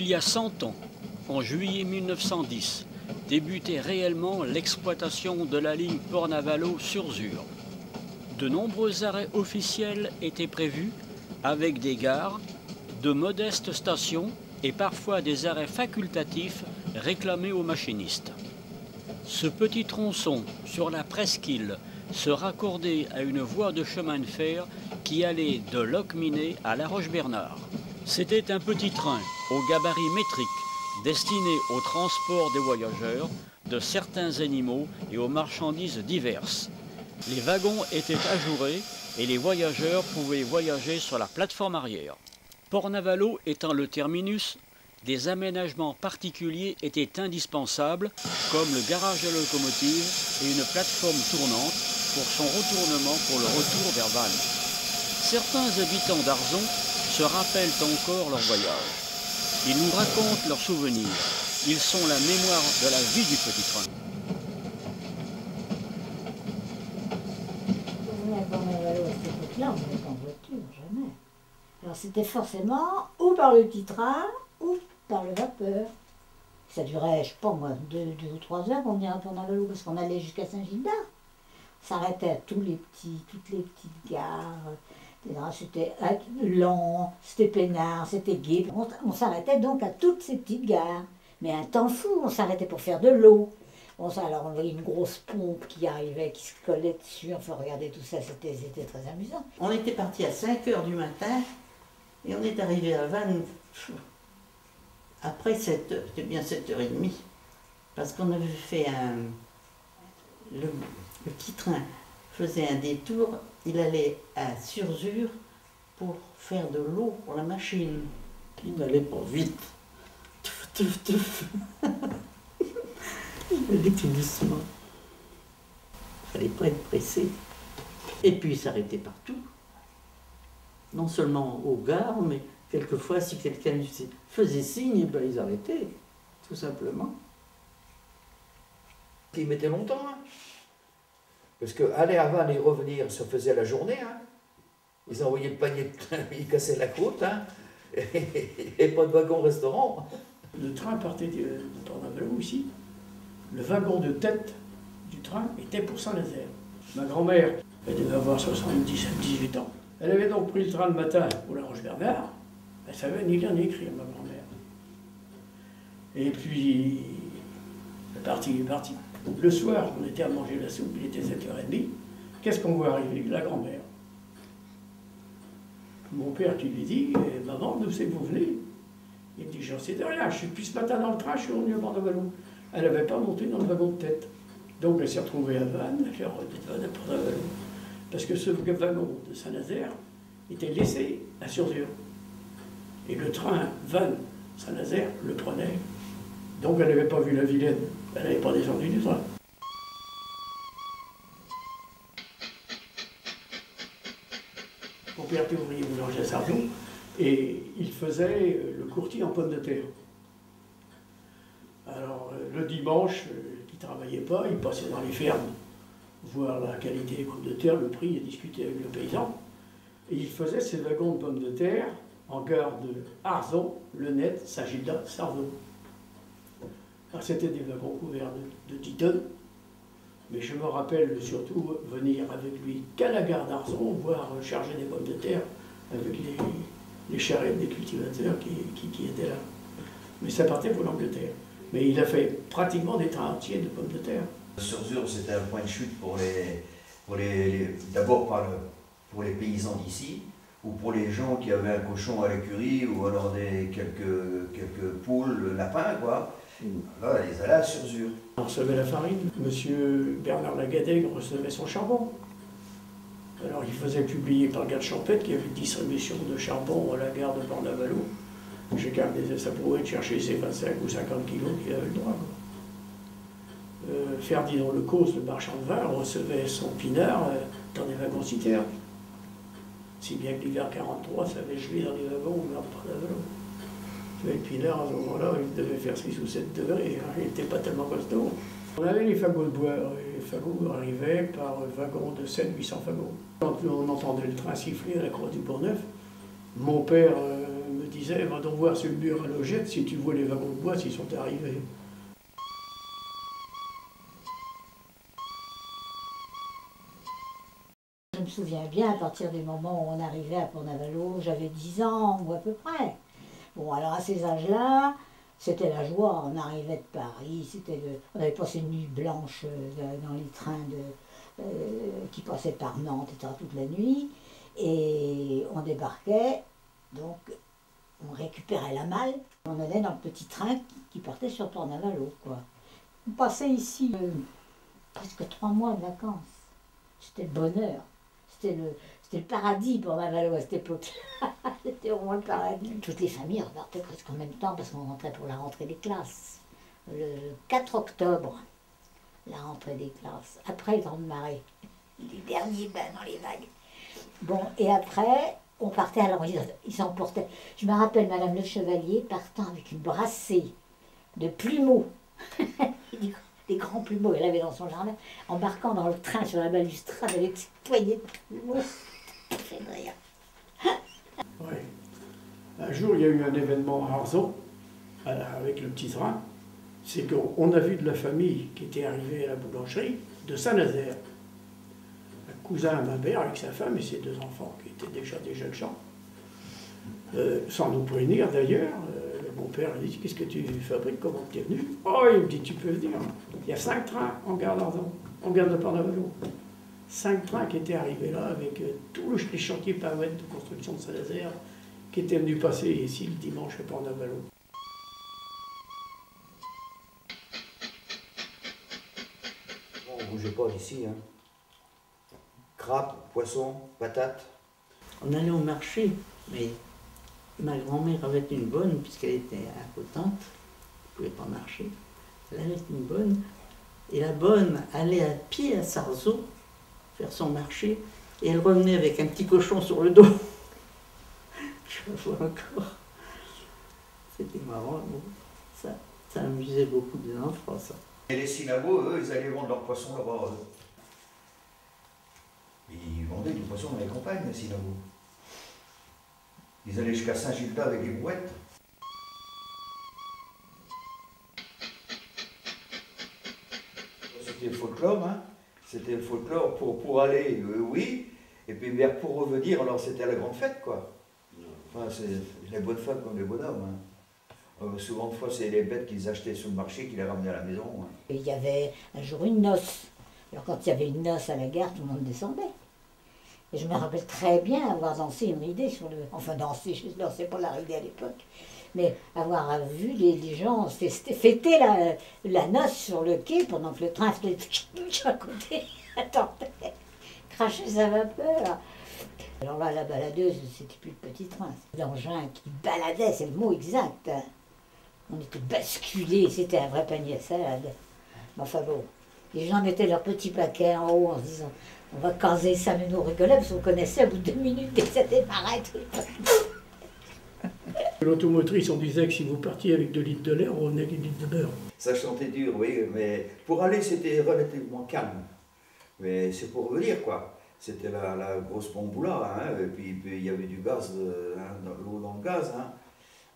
Il y a 100 ans, en juillet 1910, débutait réellement l'exploitation de la ligne Port-Navalo-Surzur. De nombreux arrêts officiels étaient prévus, avec des gares, de modestes stations et parfois des arrêts facultatifs réclamés aux machinistes. Ce petit tronçon sur la presqu'île se raccordait à une voie de chemin de fer qui allait de Locminé à La Roche-Bernard. C'était un petit train au gabarit métrique destiné au transport des voyageurs, de certains animaux et aux marchandises diverses. Les wagons étaient ajourés et les voyageurs pouvaient voyager sur la plateforme arrière. Port-Navalo étant le terminus, des aménagements particuliers étaient indispensables, comme le garage de locomotive et une plateforme tournante pour son retournement pour le retour vers Vannes. Certains habitants d'Arzon se rappellent encore leur voyage. Ils nous racontent leurs souvenirs. Ils sont la mémoire de la vie du petit train. À cette époque-là, on n'était pas en voiture, jamais. Alors c'était forcément ou par le petit train ou par le vapeur. Ça durait, je sais pas moi, 2 ou 3 heures qu'on venait à Port-Navalo parce qu'on allait jusqu'à Saint-Gildas. On s'arrêtait à toutes les petites gares. C'était Lens, c'était Pénard, c'était Gué. On s'arrêtait donc à toutes ces petites gares. Mais un temps fou, on s'arrêtait pour faire de l'eau. Alors on voyait une grosse pompe qui arrivait, qui se collait dessus. Enfin, regardez tout ça, c'était très amusant. On était parti à 5 h du matin et on est arrivé à Vannes après 7 h, c'était bien 7 h 30. Parce qu'on avait fait le petit train faisait un détour, il allait à Surzur pour faire de l'eau pour la machine. Il n'allait pas vite. Touf. Il allait tout doucement. Il fallait pas être pressé. Et puis il s'arrêtait partout. Non seulement aux gares, mais quelquefois si quelqu'un faisait signe, ben, ils arrêtaient, tout simplement. Ils mettaient longtemps, hein. Parce qu'aller à Vannes et revenir, ça faisait la journée. Hein. Ils envoyaient le panier de train, ils cassaient la côte, hein. Et pas de wagon-restaurant. Le train partait de Port-Navalo aussi. Le wagon de tête du train était pour Saint-Nazaire. Ma grand-mère, elle devait avoir 77-18 ans. Elle avait donc pris le train le matin pour La Roche-Bernard. Elle savait ni lire ni écrire, ma grand-mère. Et puis, elle est partie. Le soir, on était à manger la soupe, il était 7 h 30. Qu'est-ce qu'on voit arriver? La grand-mère. Mon père qui lui dit, maman, d'où c'est que vous venez? Il me dit, j'en sais de rien, je suis depuis ce matin dans le train, je suis revenu à Port-Navalo. Elle n'avait pas monté dans le wagon de tête. Donc elle s'est retrouvée à Vannes, elle est revenue de Vannes à Port-Navalo. Parce que ce wagon de Saint-Nazaire était laissé à Surzur. Et le train Vannes-Saint-Nazaire le prenait. Donc elle n'avait pas vu la Vilaine, elle n'avait pas descendu du train. Mon père était ouvrier boulanger à Sardon et il faisait le courtier en pommes de terre. Alors le dimanche, il ne travaillait pas, il passait dans les fermes, voir la qualité des pommes de terre, le prix, et discuter avec le paysan. Et il faisait ses wagons de pommes de terre en gare de Arzon, Le Net, Saint-Gildas, Sardon. Alors c'était des wagons couverts de 10 tonnes, mais je me rappelle surtout venir avec lui qu'à la gare d'Arzon, voir charger des pommes de terre avec les charrettes des cultivateurs qui étaient là. Mais ça partait pour l'Angleterre. Mais il a fait pratiquement des trains entiers de pommes de terre. Surzur, c'était un point de chute d'abord pour les paysans d'ici, ou pour les gens qui avaient un cochon à l'écurie, ou alors quelques poules, lapins, quoi. Là, ils allaient à Surzur. On recevait la farine. Monsieur Bernard Lagadec recevait son charbon. Alors il faisait publier par Garde Champêtre qu'il y avait une distribution de charbon à la gare de Port-Navalo. Chacun disait ça pouvait chercher ses 25 ou 50 kilos qu'il avait le droit. Ferdinand Lecause, le marchand de vin, recevait son pinard dans des wagons-citernes. Si bien que l'hiver 43, ça avait gelé dans les wagons au gare de Port-Navalo. Le pinard, à ce moment-là, il devait faire 6 ou 7 degrés, hein. Il n'était pas tellement costaud. On avait les fagots de bois, les fagots arrivaient par wagon de 700-800 fagots. Quand on entendait le train siffler à la croix du Pont-Neuf, mon père me disait, va donc voir sur le mur à Logette si tu vois les wagons de bois s'ils sont arrivés. Je me souviens bien, à partir du moment où on arrivait à Port-Navalo, j'avais 10 ans ou à peu près. Bon, alors à ces âges-là, c'était la joie. On arrivait de Paris, on avait passé une nuit blanche dans les trains qui passaient par Nantes, etc., toute la nuit. Et on débarquait, donc on récupérait la malle. On allait dans le petit train qui partait sur Port-Navalo, quoi. On passait ici presque 3 mois de vacances. C'était le bonheur. C'était le paradis pour Navalo à cette époque-là. C'était vraiment le paradis. Toutes les familles repartaient presque en même temps parce qu'on rentrait pour la rentrée des classes. Le 4 octobre, la rentrée des classes. Après les grandes marées. Les derniers bains dans les vagues. Bon, et après, on partait, alors ils s'emportaient. Je me rappelle Madame Le Chevalier partant avec une brassée de plumeaux. Des grands plumeaux qu'elle avait dans son jardin, embarquant dans le train sur la balustrade avec ses poignées de plumeaux. Ça fait rire. Oui. Un jour, il y a eu un événement à Arzeau, avec le petit train. C'est qu'on a vu de la famille qui était arrivée à la boulangerie de Saint-Nazaire. Un cousin à ma mère avec sa femme et ses 2 enfants, qui étaient déjà des jeunes gens. Sans nous prévenir d'ailleurs. Mon père lui dit, qu'est-ce que tu fabriques, comment tu es venu? Oh, il me dit, tu peux venir. Il y a 5 trains en gare d'Arzeau, en gare de Port-Navalo. 5 trains qui étaient arrivés là avec tous les chantiers pavettes de construction de Saint-Nazaire qui étaient venus passer ici le dimanche à Port-Navalo. On ne bougeait pas d'ici. Hein. Crabes, poissons, patates. On allait au marché, mais ma grand-mère avait une bonne, puisqu'elle était impotente, elle ne pouvait pas marcher. Elle avait une bonne, et la bonne allait à pied à Sarzeau faire son marché, et elle revenait avec un petit cochon sur le dos. Je le vois encore. C'était marrant, bon. Ça amusait beaucoup des enfants, ça. Et les Sinabos, eux, ils allaient vendre leurs poissons là-bas. Ils vendaient du poisson dans les campagnes, les Sinabos. Ils allaient jusqu'à Saint-Gildas avec des brouettes. C'était le folklore, hein. C'était le folklore pour aller, oui, et puis pour revenir, alors c'était la grande fête, quoi. Enfin, c'est les bonnes femmes comme les bonhommes. Hein. Souvent de fois, c'est les bêtes qu'ils achetaient sur le marché qui les ramenaient à la maison. Hein. Il y avait un jour une noce. Alors quand il y avait une noce à la gare, tout le monde descendait. Et je me rappelle très bien avoir dansé une ridée sur le... Enfin dansé, je ne dansais pas la ridée à l'époque. Mais avoir vu les gens fêter la noce sur le quai pendant que le train faisait à côté, attendait, cracher sa vapeur. Alors là, la baladeuse, c'était plus le petit train. C'était l'engin qui baladait, c'est le mot exact. On était basculés, c'était un vrai panier à salade. Enfin bon, les gens mettaient leur petit paquet en haut en se disant on va caser ça, mais nous rigolait parce qu'on connaissait au bout de 2 minutes dès que ça démarrait. L'automotrice, on disait que si vous partiez avec 2 litres de lait, on revenait avec 1 litre de beurre. Ça chantait dur, oui, mais pour aller, c'était relativement calme. Mais c'est pour revenir, quoi. C'était la grosse bamboula, hein, et puis il y avait du gaz, l'eau dans le gaz. Hein.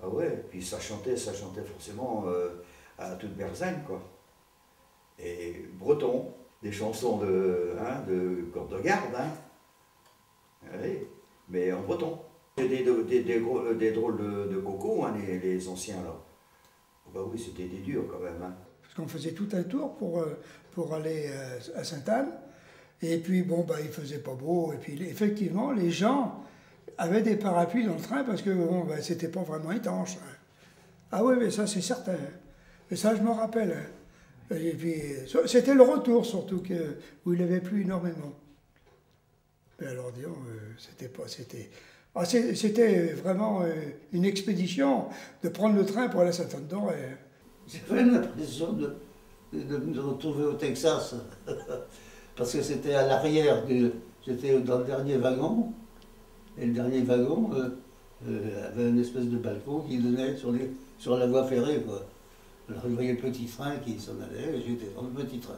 Ah ouais, puis ça chantait forcément à toute berzingue, quoi. Et breton, des chansons de corps de garde, hein. Oui, mais en breton. Des drôles de coco, hein, les anciens, là. Bah oui, c'était des durs, quand même. Hein. Parce qu'on faisait tout un tour pour aller à Sainte-Anne. Et puis, bon, bah, il faisait pas beau. Et puis, effectivement, les gens avaient des parapluies dans le train parce que, bon, bah, c'était pas vraiment étanche. Hein. Ah oui, mais ça, c'est certain. Et ça, je me rappelle. Hein. Et puis, c'était le retour, surtout, où il avait plu énormément. Mais alors, disons, c'était vraiment une expédition de prendre le train pour aller à Sainte-Anne-d'Auray. J'avais l'impression de me retrouver au Texas. Parce que c'était à l'arrière, j'étais dans le dernier wagon, et le dernier wagon avait une espèce de balcon qui donnait sur la voie ferrée, quoi. Alors je voyais le petit train qui s'en allait, et j'étais dans le petit train.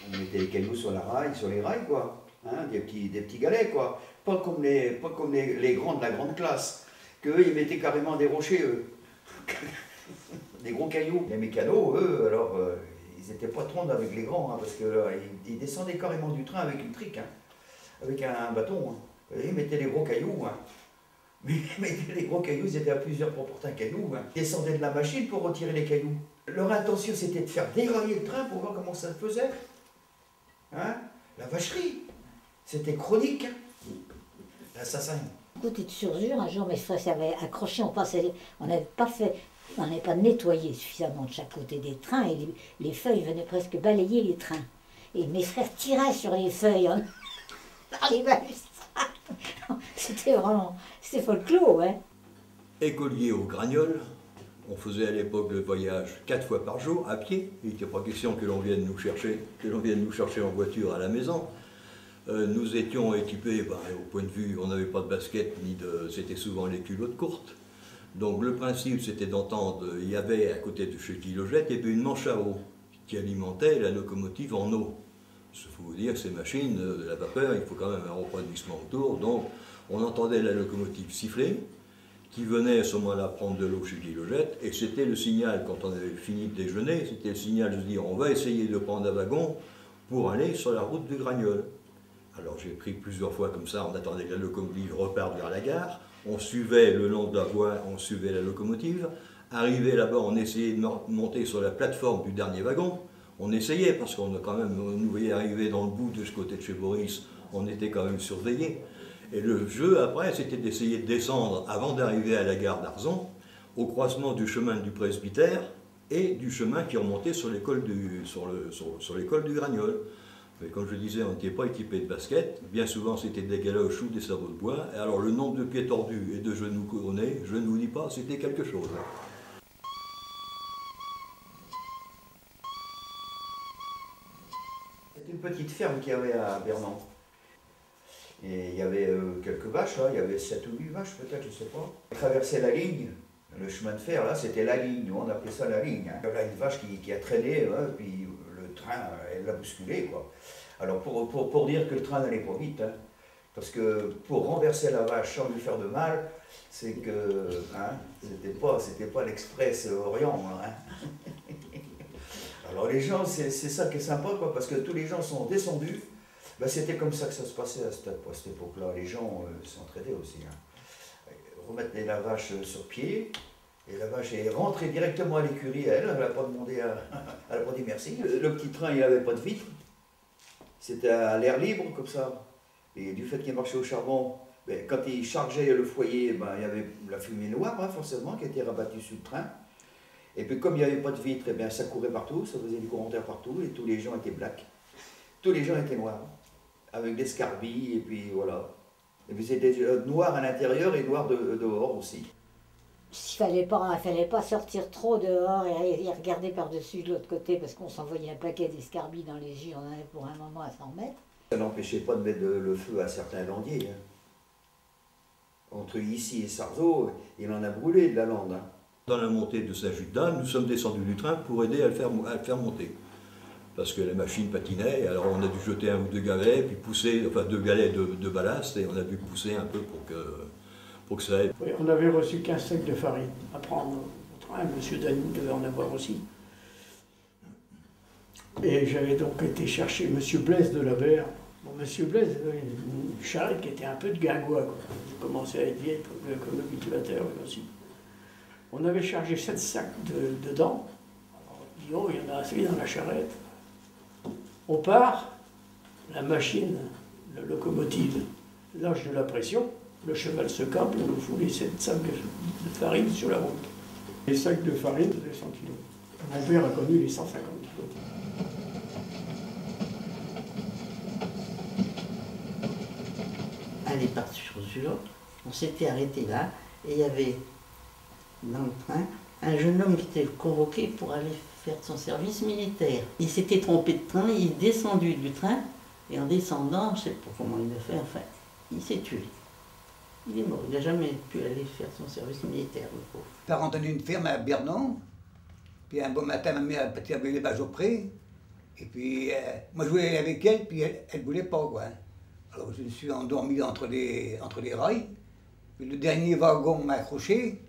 On mettait les cailloux sur les rails, quoi. hein, des petits galets, quoi. Pas comme les grands de la grande classe, qu'eux, ils mettaient carrément des rochers, eux. Des gros cailloux. Les mécanos, eux, alors, ils n'étaient pas trop avec les grands, hein, parce que ils descendaient carrément du train avec une trique, hein, avec un bâton. Hein. Ils mettaient les gros cailloux. Hein. Mais les gros cailloux, ils étaient à plusieurs pour porter un caillou. Hein. Ils descendaient de la machine pour retirer les cailloux. Leur intention, c'était de faire dérailler le train pour voir comment ça se faisait. Hein? La vacherie. C'était chronique. Hein. L'assassin. Côté de Surzur, un jour mes frères s'avaient accroché, on n'avait pas nettoyé suffisamment de chaque côté des trains et les feuilles venaient presque balayer les trains. Et mes frères tiraient sur les feuilles par les balustrades. C'était folklore, hein. Écolier au Gragnol, on faisait à l'époque le voyage 4 fois par jour à pied. Il n'était pas question que l'on vienne nous chercher en voiture à la maison. Nous étions équipés, au point de vue, on n'avait pas de basket, c'était souvent les culottes courtes. Donc le principe c'était d'entendre, il y avait à côté de chez Gilogette, il y avait une manche à eau qui alimentait la locomotive en eau. Il faut vous dire que ces machines, de la vapeur, il faut quand même un refroidissement autour, donc on entendait la locomotive siffler, qui venait à ce moment-là prendre de l'eau chez Gilogette, et c'était le signal, quand on avait fini de déjeuner, c'était le signal de se dire on va essayer de prendre un wagon pour aller sur la route du Gragnol. Alors j'ai pris plusieurs fois comme ça, on attendait que la locomotive reparte vers la gare, on suivait le long de la voie, on suivait la locomotive, arrivé là-bas, on essayait de monter sur la plateforme du dernier wagon, on essayait parce qu'on a quand même, on nous voyait arriver dans le bout de ce côté de chez Boris, on était quand même surveillés. Et le jeu après, c'était d'essayer de descendre avant d'arriver à la gare d'Arzon, au croisement du chemin du presbytère et du chemin qui remontait sur l'école du Gragnol. Mais comme je disais, on n'était pas équipé de basket, bien souvent c'était des galoches ou des sabots de bois, et alors le nombre de pieds tordus et de genoux couronnés, je ne vous dis pas, c'était quelque chose. C'était une petite ferme qu'il y avait à Bernan. Et il y avait quelques vaches, là, il y avait 7 ou 8 vaches peut-être, je ne sais pas. On traversait la ligne, le chemin de fer, là, c'était la ligne, nous on appelait ça la ligne. Hein. Il y avait une vache qui a traîné, hein, puis le train, elle l'a bousculé, quoi. Alors pour dire que le train n'allait pas vite, hein, parce que pour renverser la vache sans lui faire de mal, c'est que hein, c'était pas l'Express Orient. Hein. Alors les gens, c'est ça qui est sympa, quoi, parce que tous les gens sont descendus. Ben, c'était comme ça que ça se passait à cette époque-là. Les gens s'entraidaient aussi. Hein. Remettre la vache sur pied, et la vache est rentrée directement à l'écurie. Elle n'a pas demandé, elle n'a pas dit merci. Le petit train, il n'avait pas de vitre. C'était à l'air libre, comme ça. Et du fait qu'il marchait au charbon, ben, quand il chargeait le foyer, ben, il y avait la fumée noire, hein, forcément, qui était rabattue sur le train. Et puis comme il n'y avait pas de vitre, eh bien, ça courait partout, ça faisait du commentaire partout, et tous les gens étaient blacks. Tous les gens étaient noirs, avec des scarbilles, et puis voilà. Et puis c'était noir à l'intérieur et noir dehors aussi. Il fallait pas sortir trop dehors et regarder par-dessus de l'autre côté parce qu'on s'envoyait un paquet d'escarbilles dans les yeux, on en avait pour un moment à 100 mètres. Ça n'empêchait pas de mettre le feu à certains landiers. Hein. Entre ici et Sarzeau, il en a brûlé de la lande. Hein. Dans la montée de Saint-Judas, nous sommes descendus du train pour aider à le faire monter. Parce que la machine patinait, alors on a dû jeter 1 ou 2 galets, puis pousser, enfin 2 galets de ballast, et on a dû pousser un peu pour que ça aide. Oui, on avait reçu 15 sacs de farine à prendre au train, M. Dany devait en avoir aussi. Et j'avais donc été chercher M. Blaise de la Berre. Bon, M. Blaise avait une charrette qui était un peu de guingois, quoi. Je commençais à être vieille comme le cultivateur aussi. On avait chargé 7 sacs dedans. Alors, disons, il y en a assez dans la charrette. On part, la machine, la locomotive, lâche de la pression, le cheval se campe, on nous fout les 7 sacs de farine sur la route. Les sacs de farine faisaient 100 kilos. Mon père a connu les 150 kilos. À départ sur Surzur, on s'était arrêté là, et il y avait dans le train un jeune homme qui était convoqué pour aller faire son service militaire. Il s'était trompé de train, il est descendu du train, et en descendant, je ne sais pas comment il a fait, enfin, il s'est tué. Il est mort, il n'a jamais pu aller faire son service militaire, le pauvre. Je suis rentré d'une ferme à Bernan, puis un bon matin, ma mère a tiré les vaches au pré, et puis moi je jouais avec elle, puis elle ne voulait pas, quoi. Alors je me suis endormi entre les rails. Puis le dernier wagon m'a accroché.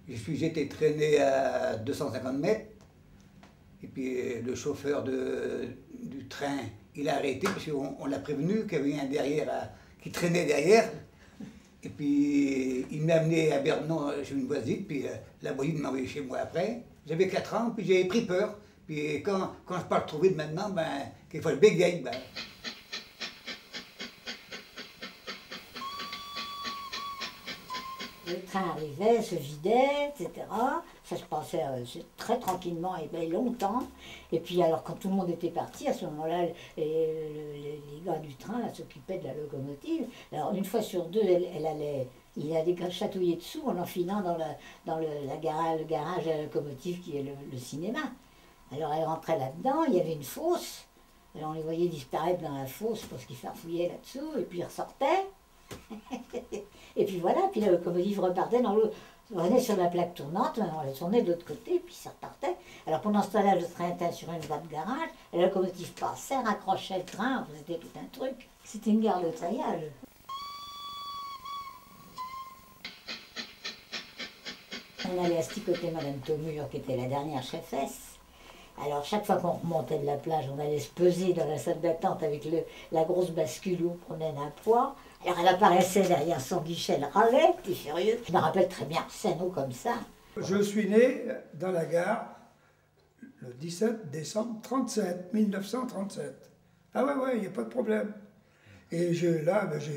J'ai été traîné à 250 mètres. Et puis le chauffeur du train, il a arrêté parce qu'on l'a prévenu qu'il y avait un derrière qui traînait derrière. Et puis il m'a amené à Bernon chez une voisine, puis la voisine m'a envoyé chez moi après. J'avais 4 ans, puis j'ai pris peur. Puis quand je parle trop vite maintenant, ben, qu'il faut le bégayer. Ben. Le train arrivait, se vidait, etc. Ça se passait très tranquillement et longtemps. Et puis alors quand tout le monde était parti, à ce moment-là, les gars du train s'occupaient de la locomotive. Alors une fois sur deux, il allait chatouiller dessous en enfilant dans le garage à la locomotive qui est le cinéma. Alors elle rentrait là-dedans, il y avait une fosse. Alors on les voyait disparaître dans la fosse parce qu'ils farfouillaient là-dessous, et puis ils ressortaient. Et puis voilà, puis la locomotive repartait dans l'eau, revenait sur la plaque tournante, on la tournait de l'autre côté, puis ça repartait. Alors pendant ce temps-là, le train était sur une voie de garage, et la locomotive passait, raccrochait le train, c'était tout un truc. C'était une gare de treillage. On allait asticoter Madame Taumur, qui était la dernière chefesse. Alors chaque fois qu'on remontait de la plage, on allait se peser dans la salle d'attente avec la grosse bascule où on prenait un poids. Alors elle apparaissait derrière son guichet, elle râlait, puis furieuse. Je me rappelle très bien, scéno comme ça. Je suis né dans la gare le 17 décembre 1937. Ah ouais, il n'y a pas de problème. Et là, je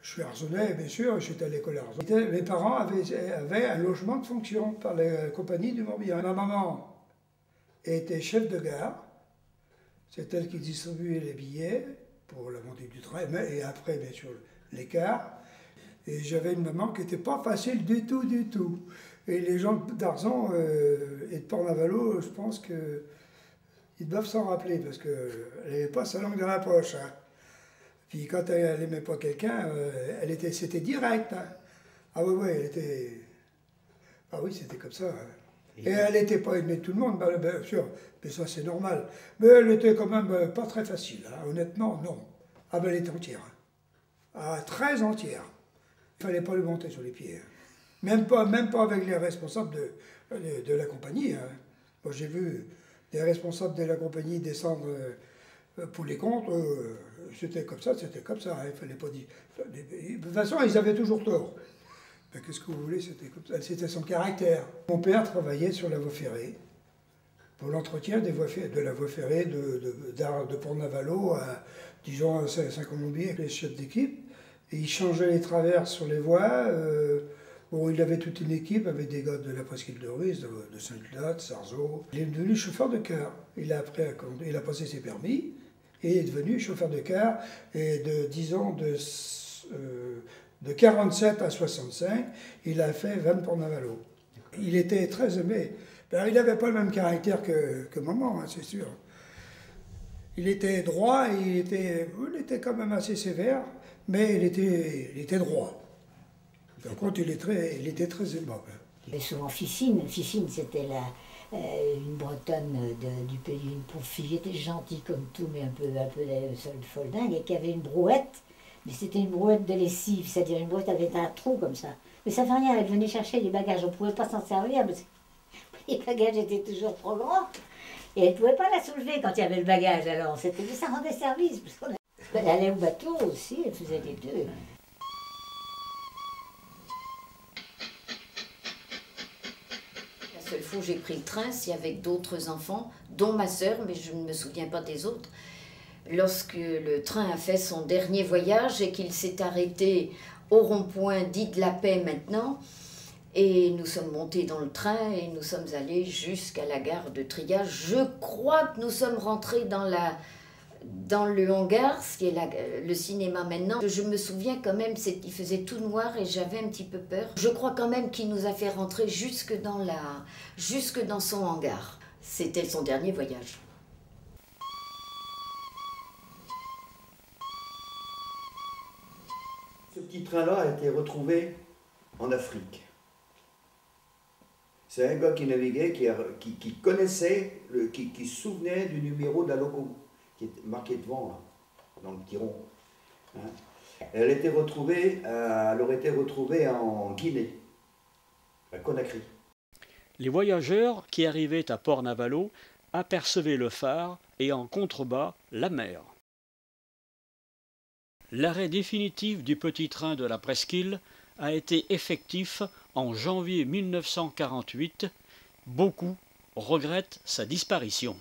suis arzenais, bien sûr, j'étais à l'école Arzenais. Mes parents avaient un logement de fonction par la compagnie du Morbihan. Ma maman était chef de gare, c'est elle qui distribuait les billets pour la montée du train, et après, bien sûr, les cars. Et j'avais une maman qui n'était pas facile du tout, du tout. Et les gens d'Arzon et de Port-Navalo, je pense qu'ils doivent s'en rappeler, parce qu'elle n'avait pas sa langue dans la poche. Hein. Puis quand elle n'aimait pas quelqu'un, c'était direct. Hein. Ah oui, elle était... Ah oui, c'était comme ça. Hein. Et elle n'était pas aimée de tout le monde, bien sûr, mais ça c'est normal. Mais elle était quand même pas très facile, hein. Honnêtement, non. Ah ben elle était entière. Ah, très entière. Il ne fallait pas lui monter sur les pieds. Hein. Même pas avec les responsables de la compagnie. Hein. Moi j'ai vu des responsables de la compagnie descendre pour les comptes. C'était comme ça. Hein. Il fallait pas dire. De toute façon, ils avaient toujours tort. Ben, qu'est-ce que vous voulez, c'était son caractère. Mon père travaillait sur la voie ferrée, pour l'entretien de la voie ferrée de Port-Navalo à, disons, à Saint-Colombier avec les chefs d'équipe. Et il changeait les traverses sur les voies. Bon, il avait toute une équipe avec des gars de la presqu'île de Russe, de Saint-Cloud, de Sarzeau. Il est devenu chauffeur de car. Il a passé ses permis et est devenu chauffeur de car. Et disons, de 47 à 65, il a fait 20 Port-Navalo. Il était très aimé. Alors, il n'avait pas le même caractère que maman, hein, c'est sûr. Il était droit, il était quand même assez sévère, mais il était droit. Par contre, il était très aimable. Il y avait souvent Ficine. Ficine, c'était une Bretonne du pays, une pauvre fille, était gentille comme tout, mais un peu folle dingue, et qui avait une brouette. Mais c'était une brouette de lessive, c'est-à-dire une brouette avec un trou comme ça. Mais ça fait rien, elle venait chercher les bagages, on ne pouvait pas s'en servir, parce que les bagages étaient toujours trop grands. Et elle ne pouvait pas la soulever quand il y avait le bagage, alors ça rendait service. Elle allait au bateau aussi, elle faisait les deux. La seule fois où j'ai pris le train, c'est avec d'autres enfants, dont ma sœur, mais je ne me souviens pas des autres. Lorsque le train a fait son dernier voyage et qu'il s'est arrêté au rond-point dit de la Paix maintenant, et nous sommes montés dans le train et nous sommes allés jusqu'à la gare de Triage. Je crois que nous sommes rentrés dans le hangar, ce qui est le cinéma maintenant. Je me souviens quand même, il faisait tout noir et j'avais un petit peu peur. Je crois quand même qu'il nous a fait rentrer jusque dans son hangar. C'était son dernier voyage. Ce petit train-là a été retrouvé en Afrique. C'est un gars qui naviguait, qui connaissait, qui se souvenait du numéro de la loco, qui est marqué devant, là, dans le petit rond. Hein. Elle aurait été retrouvée en Guinée, à Conakry. Les voyageurs qui arrivaient à Port-Navalo apercevaient le phare et en contrebas la mer. L'arrêt définitif du petit train de la presqu'île a été effectif en janvier 1948. Beaucoup regrettent sa disparition.